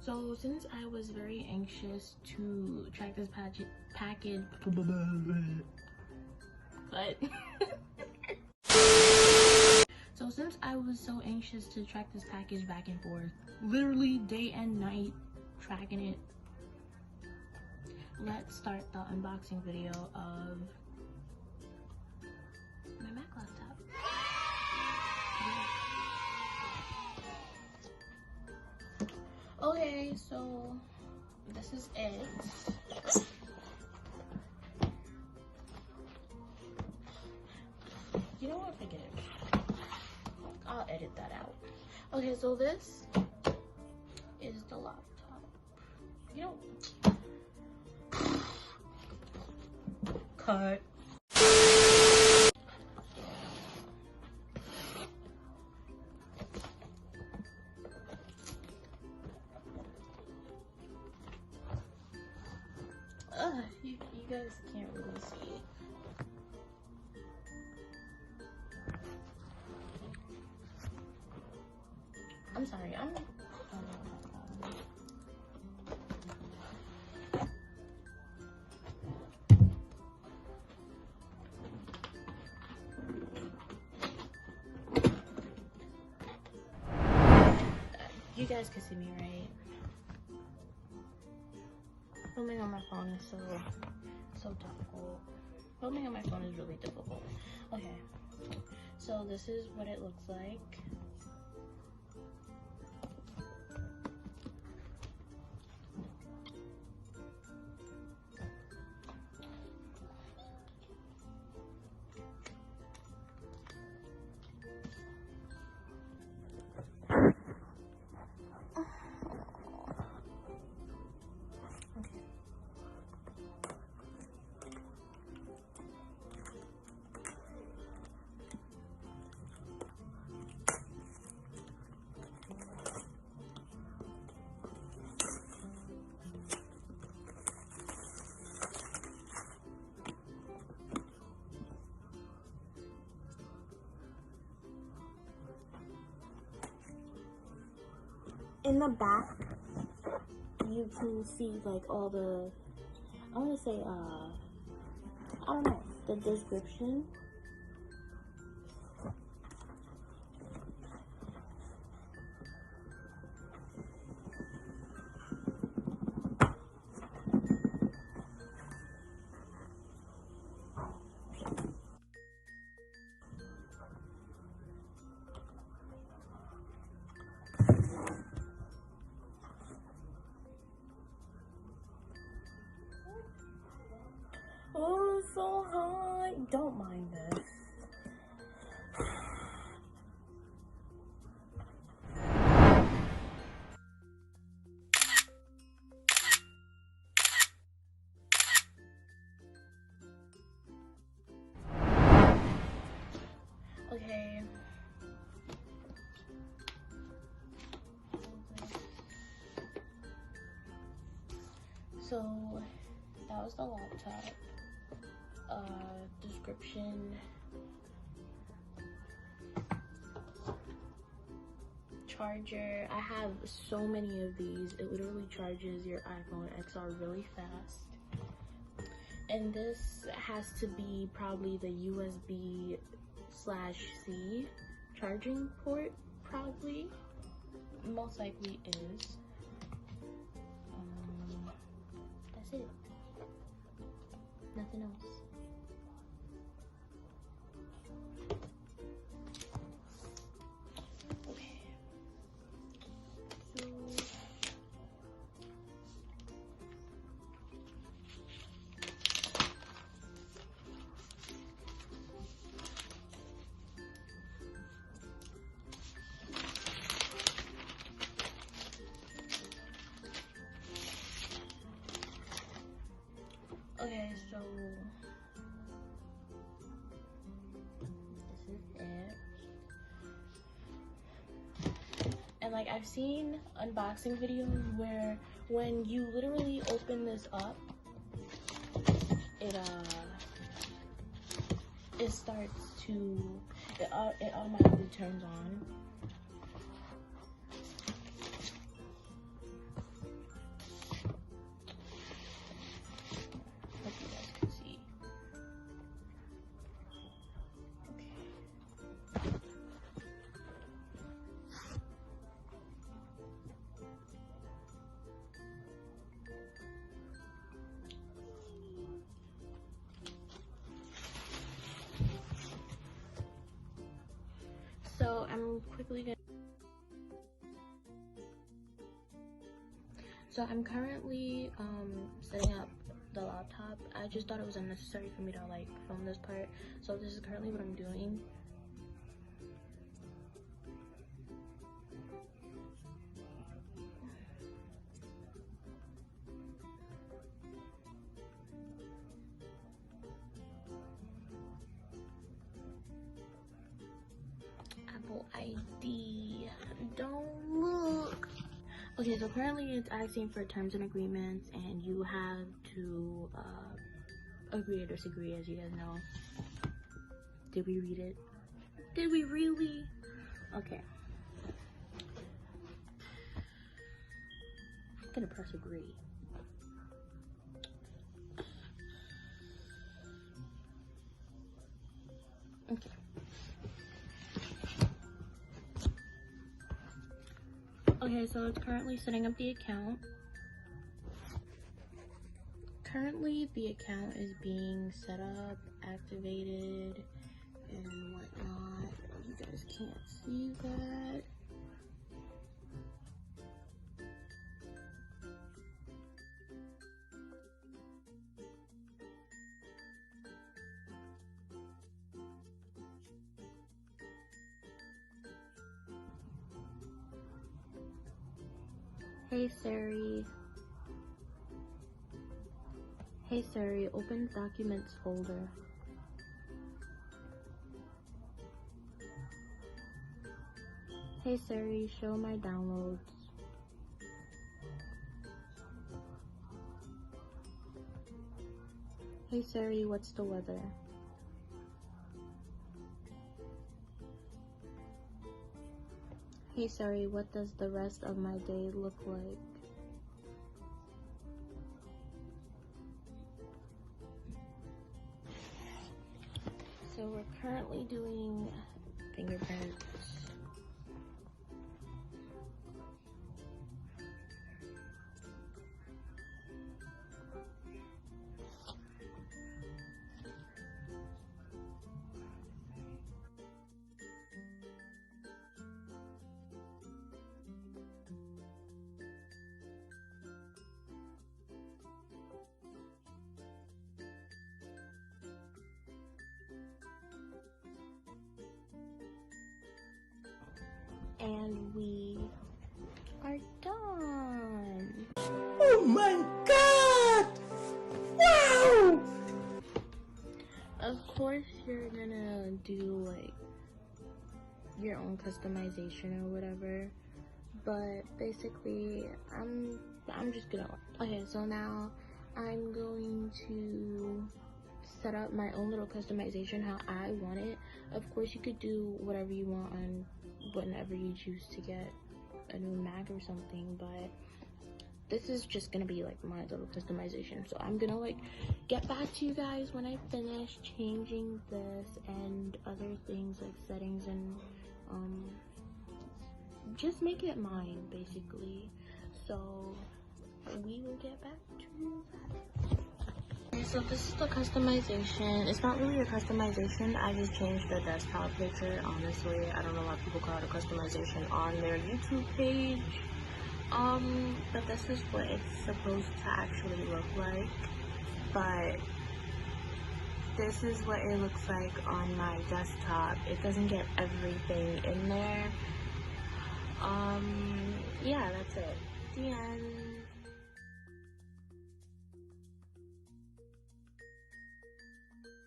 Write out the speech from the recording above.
So since I was very anxious to track this package, but so since I was so anxious to track this package back and forth, literally day and night tracking it, let's start the unboxing video of my Mac laptop. Okay, so this is it. You know what, forget it. I'll edit that out. Okay, so this is the laptop. You know, cut. You guys can't really see it. I'm sorry, you guys can see me, right? Filming on my phone is so difficult. Filming on my phone is really difficult. Okay, so this is what it looks like. In the back, you can see like all the, I want to say, I don't know, the description. Oh, it's so hot. Don't mind this. Okay. So that was the laptop. Description, charger. I have so many of these. It literally charges your iPhone XR really fast. And this has to be probably the USB/C charging port, probably. Most likely is. That's it. Nothing else. Okay, so this is it. And like I've seen unboxing videos where when you literally open this up, it starts to, it automatically turns on. quickly gonna... So I'm currently setting up the laptop. I just thought it was unnecessary for me to like film this part, so this is currently what I'm doing. Apple ID, don't look. Okay, so currently it's asking for terms and agreements, and you have to agree or disagree, as you guys know. Did we read it? Did we really? Okay. I'm gonna press agree. Okay. Okay, so it's currently setting up the account. Currently, the account is being set up, activated, and whatnot. You guys can't see that. Hey Siri. Hey Siri, open documents folder. Hey Siri, show my downloads. Hey Siri, what's the weather? Hey Siri, what does the rest of my day look like? So we're currently doing fingerprints. And we are done. Oh my god! Wow! Of course you're gonna do like your own customization or whatever, but basically I'm just gonna... Okay, so now I'm going to set up my own little customization how I want it. Of course you could do whatever you want on whenever you choose to get a new Mac or something, but this is just gonna be like my little customization. So I'm gonna like get back to you guys when I finish changing this and other things like settings, and just make it mine basically. So we will get back to that. Okay, so this is the customization. It's not really a customization, I just changed the desktop picture. Honestly, I don't know why people call it a customization on their YouTube page. But this is what it's supposed to actually look like. But this is what it looks like on my desktop. It doesn't get everything in there. Yeah, that's it. The end.